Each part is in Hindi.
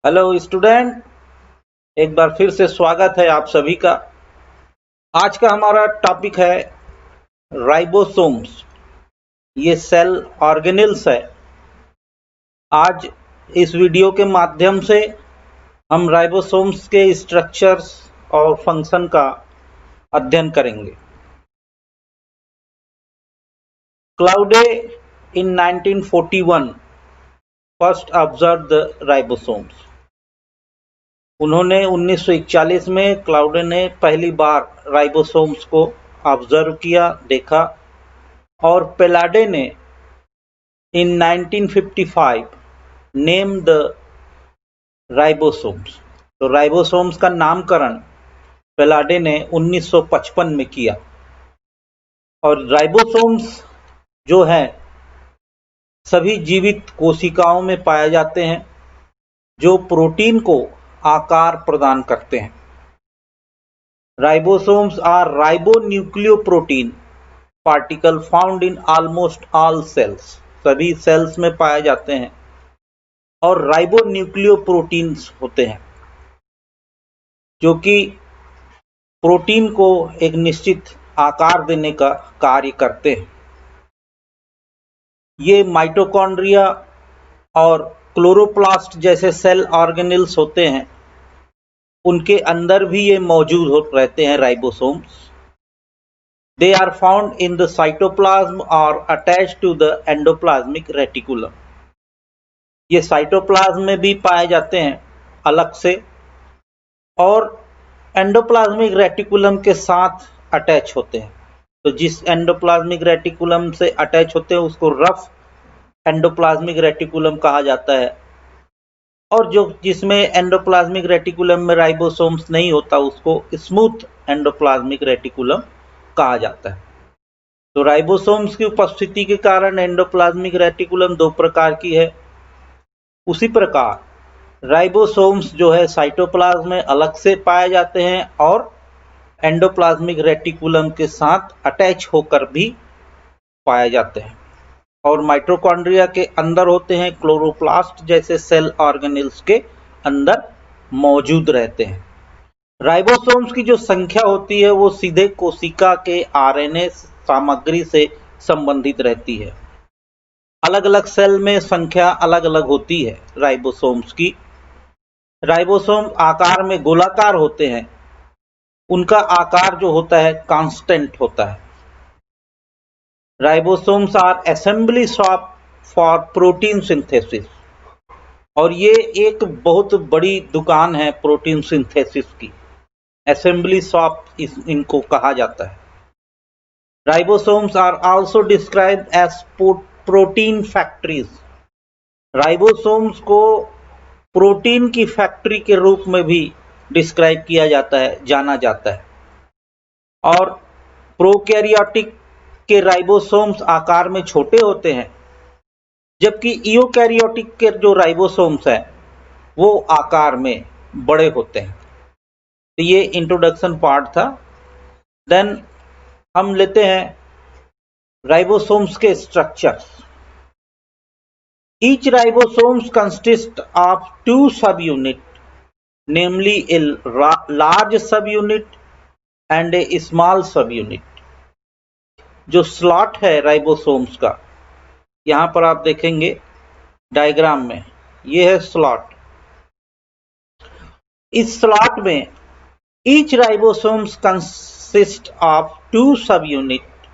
हेलो स्टूडेंट, एक बार फिर से स्वागत है आप सभी का। आज का हमारा टॉपिक है राइबोसोम्स। ये सेल ऑर्गेनेल्स है। आज इस वीडियो के माध्यम से हम राइबोसोम्स के स्ट्रक्चर्स और फंक्शन का अध्ययन करेंगे। Claude in 1941 first observe the ribosomes. उन्होंने 1941 में क्लाउडे ने पहली बार राइबोसोम्स को ऑब्जर्व किया, देखा, और पेलाडे ने इन 1955 नेम द राइबोसोम्स। तो राइबोसोम्स का नामकरण पेलाडे ने 1955 में किया। और राइबोसोम्स जो है सभी जीवित कोशिकाओं में पाए जाते हैं जो प्रोटीन को आकार प्रदान करते हैं। Ribosomes are ribonucleoprotein particle found in almost all cells. सभी सेल्स में पाए जाते हैं और राइबोन्यूक्लियोप्रोटीन्स होते हैं जो कि प्रोटीन को एक निश्चित आकार देने का कार्य करते हैं। ये माइटोकॉन्ड्रिया और क्लोरोप्लास्ट जैसे सेल ऑर्गेनेल्स होते हैं, उनके अंदर भी ये मौजूद रहते हैं ribosomes. They are found in the cytoplasm और attached to the endoplasmic reticulum. ये साइटोप्लाज्म में भी पाए जाते हैं अलग से, और एंडोप्लाज्मिक रेटिकुलम के साथ अटैच होते हैं। तो जिस एंडोप्लाज्मिक रेटिकुलम से अटैच होते हैं उसको रफ एंडोप्लाज्मिक रेटिकुलम कहा जाता है, और जो जिसमें एंडोप्लाज्मिक रेटिकुलम में राइबोसोम्स नहीं होता उसको स्मूथ एंडोप्लाज्मिक रेटिकुलम कहा जाता है। तो राइबोसोम्स की उपस्थिति के कारण एंडोप्लाज्मिक रेटिकुलम दो प्रकार की है। उसी प्रकार राइबोसोम्स जो है साइटोप्लाज्म में अलग से पाए जाते हैं और एंडोप्लाज्मिक रेटिकुलम के साथ अटैच होकर भी पाए जाते हैं, और माइटोकॉन्ड्रिया के अंदर होते हैं, क्लोरोप्लास्ट जैसे सेल ऑर्गेनेल्स के अंदर मौजूद रहते हैं। राइबोसोम्स की जो संख्या होती है वो सीधे कोशिका के आरएनए सामग्री से संबंधित रहती है। अलग अलग सेल में संख्या अलग अलग होती है राइबोसोम्स की। राइबोसोम आकार में गोलाकार होते हैं, उनका आकार जो होता है कांस्टेंट होता है। Ribosomes are assembly shop for protein synthesis, और ये एक बहुत बड़ी दुकान है प्रोटीन सिंथेसिस की। असेंबली शॉप इनको कहा जाता है। Ribosomes are also described as protein factories. Ribosomes को प्रोटीन की फैक्ट्री के रूप में भी डिस्क्राइब किया जाता है, जाना जाता है। और प्रोकैरियोटिक के राइबोसोम्स आकार में छोटे होते हैं, जबकि यूकैरियोटिक के जो राइबोसोम्स हैं वो आकार में बड़े होते हैं। तो ये इंट्रोडक्शन पार्ट था। देन हम लेते हैं राइबोसोम्स के structures. Each ribosomes consist of two sub unit, namely a large sub unit and a small sub unit. जो स्लॉट है राइबोसोम्स का, यहां पर आप देखेंगे डायग्राम में, ये है स्लॉट। इस स्लॉट में each ribosomes consist of two sub unit,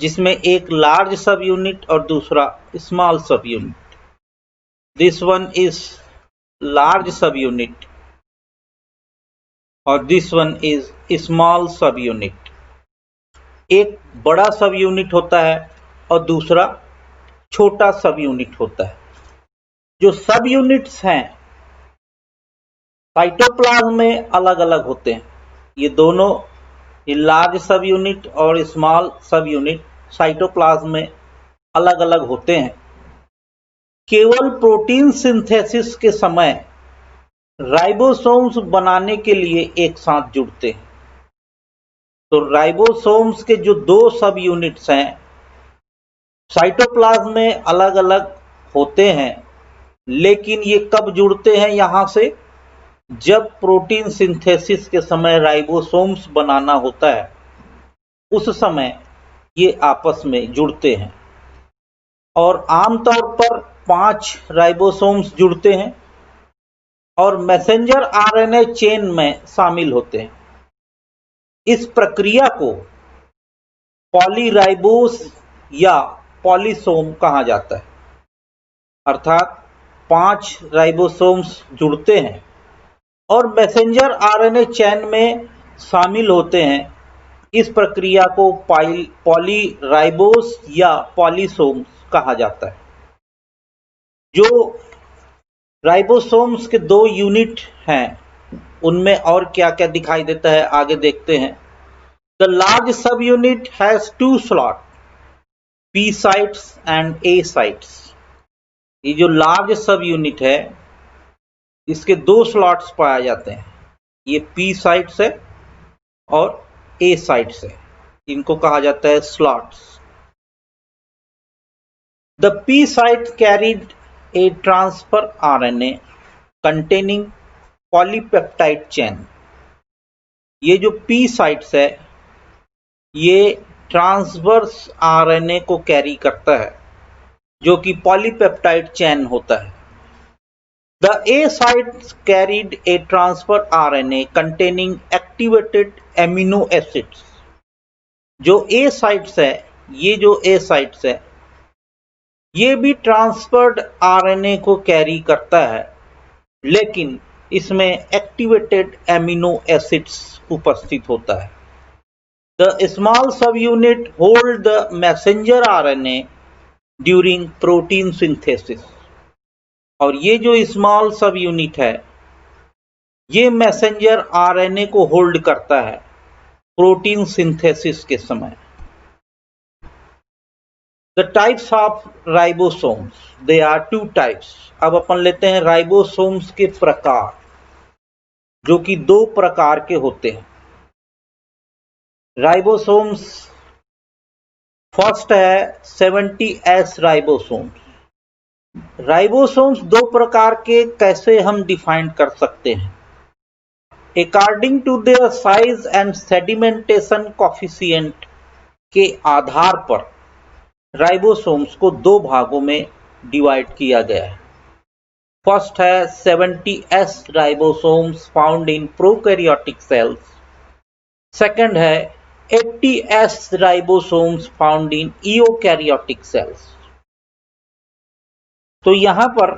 जिसमें एक लार्ज सब यूनिट और दूसरा small sub unit. This one is large sub unit और this one is small sub unit. एक बड़ा सब यूनिट होता है और दूसरा छोटा सब यूनिट होता है। जो सब यूनिट्स हैं साइटोप्लाज्म में अलग अलग होते हैं। ये दोनों, ये लार्ज सब यूनिट और स्मॉल सब यूनिट साइटोप्लाज्म में अलग अलग होते हैं। केवल प्रोटीन सिंथेसिस के समय राइबोसोम्स बनाने के लिए एक साथ जुड़ते हैं। तो राइबोसोम्स के जो दो सब यूनिट्स हैं साइटोप्लाज्म में अलग अलग होते हैं, लेकिन ये कब जुड़ते हैं यहां से? जब प्रोटीन सिंथेसिस के समय राइबोसोम्स बनाना होता है, उस समय ये आपस में जुड़ते हैं और आमतौर पर 5 राइबोसोम्स जुड़ते हैं और मैसेंजर आरएनए चेन में शामिल होते हैं। इस प्रक्रिया को पॉलीराइबोस या पॉलीसोम कहा जाता है, अर्थात 5 राइबोसोम्स जुड़ते हैं और मैसेंजर आरएनए चेन में शामिल होते हैं। इस प्रक्रिया को पॉलीराइबोस या पॉलीसोम्स कहा जाता है। जो राइबोसोम्स के 2 यूनिट हैं, उनमें और क्या क्या दिखाई देता है आगे देखते हैं। The large sub unit has 2 slot, P sites and A sites. ये जो लार्ज सब यूनिट है, इसके 2 स्लॉट्स पाए जाते हैं। ये पी साइट्स है और ए साइट्स है, इनको कहा जाता है slots. The P site carried a transfer RNA containing polypeptide chain. ये जो P साइट्स है, ये ट्रांसवर्स आरएनए को कैरी करता है, जो कि पॉलीपेप्टाइड चेन होता है। The A site carried a transfer RNA containing activated amino acids. जो A साइट्स है, ये जो A साइट्स है, ये भी ट्रांसफर्ड आरएनए को कैरी करता है, लेकिन इसमें एक्टिवेटेड एमिनो एसिड्स उपस्थित होता है। The small sub unit hold the messenger RNA during protein synthesis. और ये जो स्मॉल सब यूनिट है, ये मैसेंजर आरएनए को होल्ड करता है प्रोटीन सिंथेसिस के समय। The types of ribosomes, they are 2 types. अब अपन लेते हैं राइबोसोम्स के प्रकार, जो कि 2 प्रकार के होते हैं। राइबोसोम्स फर्स्ट है 70S राइबोसोम्स। राइबोसोम्स 2 प्रकार के कैसे हम डिफाइन कर सकते हैं? According to their size and sedimentation coefficient के आधार पर राइबोसोम्स को 2 भागों में डिवाइड किया गया है। फर्स्ट है 70S ribosomes found in prokaryotic cells. Second है 80S ribosomes found in eukaryotic cells. तो यहां पर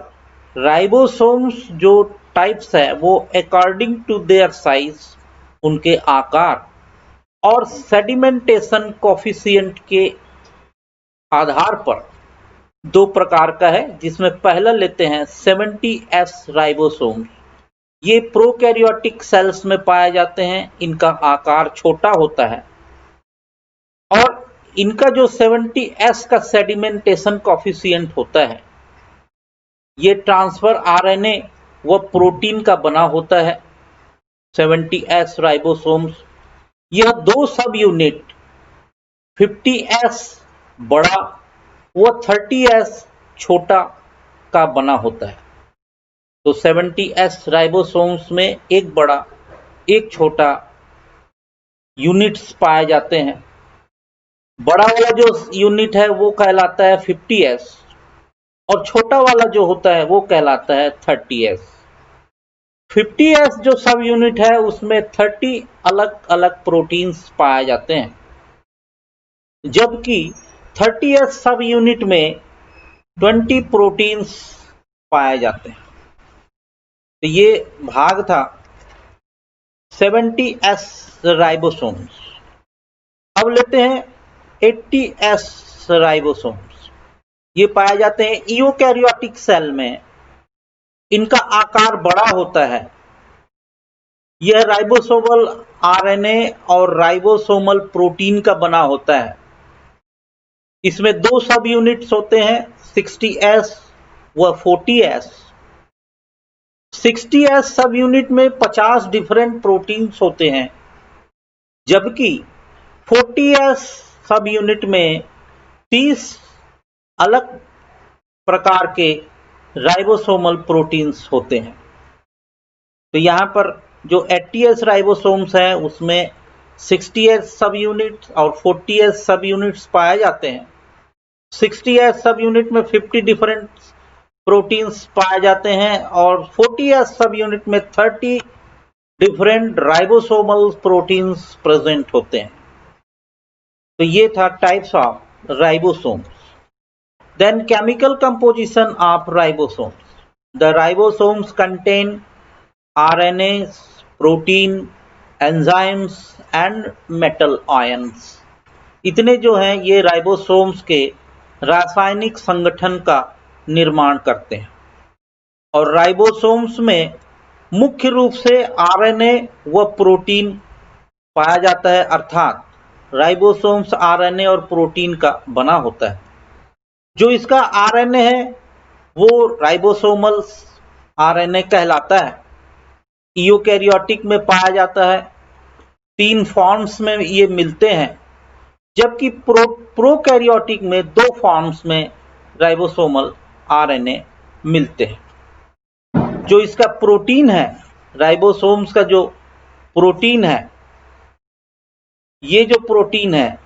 राइबोसोम्स जो टाइप्स है, वो अकॉर्डिंग टू देयर साइज, उनके आकार और सेडिमेंटेशन कोफिशिएंट के आधार पर 2 प्रकार का है, जिसमें पहला लेते हैं 70S राइबोसोम्स। ये प्रोकैरियोटिक सेल्स में पाए जाते हैं, इनका आकार छोटा होता है और इनका जो 70S का सेडिमेंटेशन कोफिशिएंट होता है, ये ट्रांसफर आरएनए व प्रोटीन का बना होता है। 70S राइबोसोम्स, यह 2 सब यूनिट 50S बड़ा वो 30S छोटा का बना होता है। तो 70S राइबोसोम्स में एक बड़ा एक छोटा यूनिट्स पाए जाते हैं। बड़ा वाला जो यूनिट है वो कहलाता है 50S और छोटा वाला जो होता है वो कहलाता है 30S। 50S जो सब यूनिट है, उसमें 30 अलग अलग प्रोटीन्स पाए जाते हैं, जबकि 30S सब यूनिट में 20 प्रोटीन्स पाए जाते हैं। तो ये भाग था 70S राइबोसोम्स। अब लेते हैं 80S राइबोसोम्स। ये पाए जाते हैं यूकैरियोटिक सेल में, इनका आकार बड़ा होता है। यह राइबोसोमल आरएनए और राइबोसोमल प्रोटीन का बना होता है। इसमें 2 सब यूनिट्स होते हैं 60S व 40S। 60S सब यूनिट में 50 डिफरेंट प्रोटीन्स होते हैं, जबकि 40S सब यूनिट में 30 अलग प्रकार के राइबोसोमल प्रोटीन्स होते हैं। तो यहाँ पर जो 80S राइबोसोम्स है उसमें 60S सब यूनिट्स और 40S सब यूनिट्स पाए जाते हैं। 60S सब यूनिट में 50 डिफरेंट प्रोटीन्स पाए जाते हैं और 40S सब यूनिट में 30 डिफरेंट राइबोसोमल प्रोटीन्स प्रेजेंट होते हैं। तो ये था types of ribosomes. Then chemical composition of ribosomes. The ribosomes contain RNA, protein, enzymes and metal ions. इतने जो हैं ये राइबोसोम्स के रासायनिक संगठन का निर्माण करते हैं। और राइबोसोम्स में मुख्य रूप से RNA व प्रोटीन पाया जाता है, अर्थात राइबोसोम्स RNA और प्रोटीन का बना होता है। जो इसका RNA है वो राइबोसोमल RNA कहलाता है। यूकैरियोटिक में पाया जाता है, 3 फॉर्म्स में ये मिलते हैं, जबकि प्रोकैरियोटिक में 2 फॉर्म्स में राइबोसोमल RNA मिलते हैं। जो इसका प्रोटीन है, राइबोसोम्स का जो प्रोटीन है, ये जो प्रोटीन है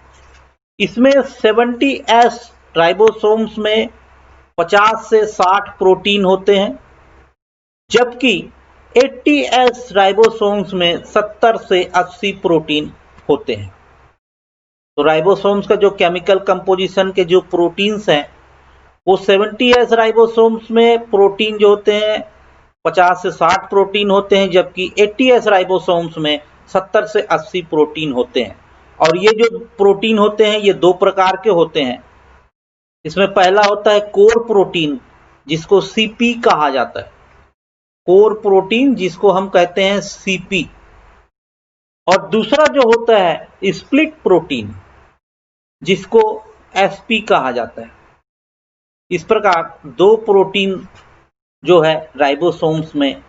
इसमें 70S राइबोसोम्स में 50 से 60 प्रोटीन होते हैं, जबकि 80S राइबोसोम्स में 70 से 80 प्रोटीन होते हैं। तो राइबोसोम्स का जो केमिकल कंपोजिशन के जो प्रोटीन्स हैं वो 70S राइबोसोम्स में प्रोटीन जो होते हैं 50 से 60 प्रोटीन होते हैं, जबकि 80S राइबोसोम्स में 70 से 80 प्रोटीन होते हैं। और ये जो प्रोटीन होते हैं ये 2 प्रकार के होते हैं। इसमें पहला होता है कोर प्रोटीन, जिसको CP कहा जाता है, कोर प्रोटीन जिसको हम कहते हैं CP। और दूसरा जो होता है स्प्लिट प्रोटीन, जिसको SP कहा जाता है। इस प्रकार 2 प्रोटीन जो है राइबोसोम्स में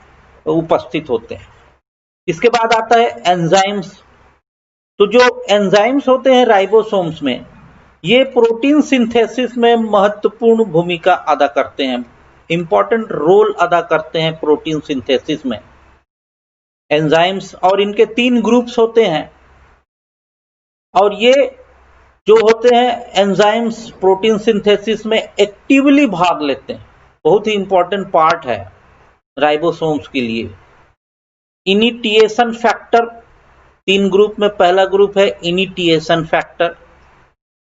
उपस्थित होते हैं। इसके बाद आता है एंजाइम्स। तो जो एंजाइम्स होते हैं राइबोसोम्स में, ये प्रोटीन सिंथेसिस में महत्वपूर्ण भूमिका अदा करते हैं, इंपॉर्टेंट रोल अदा करते हैं प्रोटीन सिंथेसिस में एंजाइम्स। और इनके 3 ग्रुप्स होते हैं। और ये जो होते हैं एंजाइम्स प्रोटीन सिंथेसिस में एक्टिवली भाग लेते हैं, बहुत ही इंपॉर्टेंट पार्ट है राइबोसोम्स के लिए। इनिटिएशन फैक्टर 3 ग्रुप में, पहला ग्रुप है इनिटिएशन फैक्टर,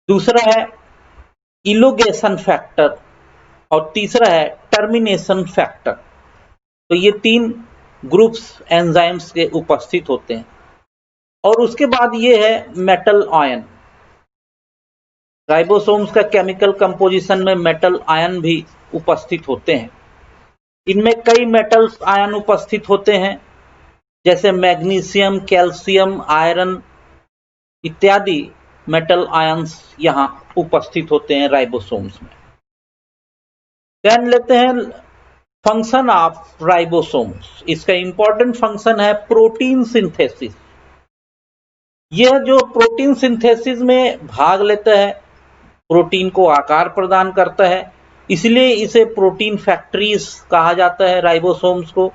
दूसरा है इलोगेशन फैक्टर और तीसरा है टर्मिनेशन फैक्टर। तो ये 3 ग्रुप्स एंजाइम्स के उपस्थित होते हैं। और उसके बाद ये है मेटल आयन। राइबोसोम्स का केमिकल कंपोजिशन में मेटल आयन भी उपस्थित होते हैं। इनमें कई मेटल आयन उपस्थित होते हैं, जैसे मैग्नीशियम, कैल्शियम, आयरन इत्यादि मेटल आयंस यहां उपस्थित होते हैं राइबोसोम्स में। देन लेते हैं फंक्शन ऑफ राइबोसोम्स। इसका इंपॉर्टेंट फंक्शन है प्रोटीन सिंथेसिस। यह जो प्रोटीन सिंथेसिस में भाग लेता है, प्रोटीन को आकार प्रदान करता है, इसलिए इसे प्रोटीन फैक्ट्रीज कहा जाता है राइबोसोम्स को।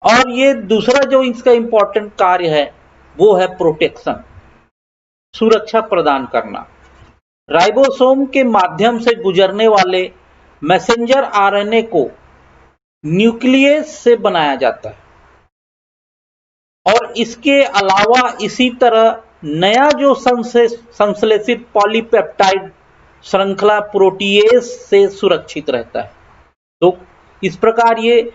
और ये दूसरा जो इसका इंपॉर्टेंट कार्य है वो है प्रोटेक्शन, सुरक्षा प्रदान करना। राइबोसोम के माध्यम से गुजरने वाले मैसेंजर RNA को न्यूक्लियस से बनाया जाता है। और इसके अलावा इसी तरह नया जो संश्लेषित पॉलीपेप्टाइड श्रृंखला प्रोटीएज से सुरक्षित रहता है। तो इस प्रकार ये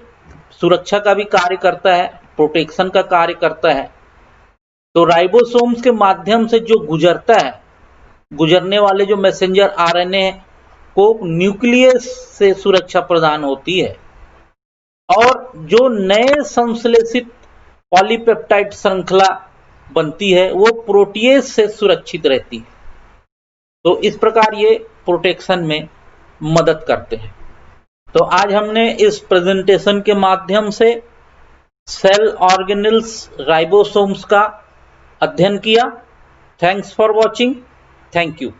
सुरक्षा का भी कार्य करता है, प्रोटेक्शन का कार्य करता है। तो राइबोसोम्स के माध्यम से जो गुजरता है, गुजरने वाले जो मैसेंजर RNA को न्यूक्लियस से सुरक्षा प्रदान होती है। और जो नए संश्लेषित पॉलीपेप्टाइड श्रृंखला बनती है वो प्रोटीएज से सुरक्षित रहती है। तो इस प्रकार ये प्रोटेक्शन में मदद करते हैं। तो आज हमने इस प्रेजेंटेशन के माध्यम से सेल ऑर्गेनेल्स राइबोसोम्स का अध्ययन किया। Thanks for watching. Thank you.